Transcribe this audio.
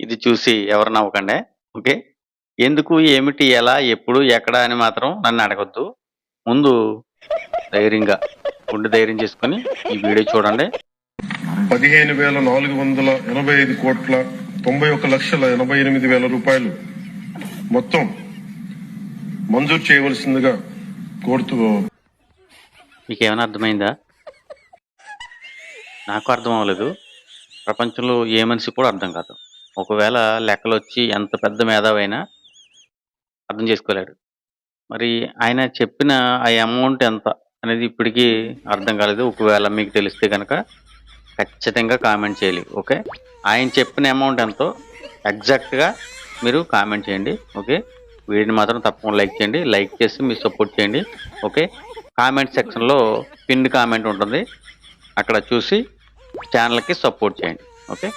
ఇది చూసి ఎవరు నవ్వకండి. ఓకే. ఎందుకు, ఏమిటి, ఎలా, ఎప్పుడు, ఎక్కడ అని మాత్రం నన్ను అడగొద్దు. ముందు ధైర్యంగా గుండె ధైర్యం చేసుకొని ఈ వీడియో చూడండి. 15,495,91,88,000 మొత్తం మంజూరు చేయవలసిందిగా కోరుతూ. మీకేమైనా అర్థమైందా? నాకు అర్థం అవ్వలేదు. ప్రపంచంలో ఏ మనిషి కూడా అర్థం కాదు. ఒకవేళ లెక్కలొచ్చి ఎంత పెద్ద మేధావైనా అర్థం చేసుకోలేడు. మరి ఆయన చెప్పిన ఆ అమౌంట్ ఎంత అనేది ఇప్పటికీ అర్థం కాలేదు. ఒకవేళ మీకు తెలిస్తే గనక ఖచ్చితంగా కామెంట్ చేయాలి. ఓకే. ఆయన చెప్పిన అమౌంట్ ఎంతో ఎగ్జాక్ట్‌గా మీరు కామెంట్ చేయండి. ఓకే. వీడియోని మాత్రం తప్పకుండా లైక్ చేయండి. లైక్ చేసి మీరు సపోర్ట్ చేయండి. ఓకే. కామెంట్ సెక్షన్‌లో పిన్డ్ కామెంట్ ఉంటుంది. అక్కడ చూసి ఛానల్‌కి సపోర్ట్ చేయండి. ఓకే.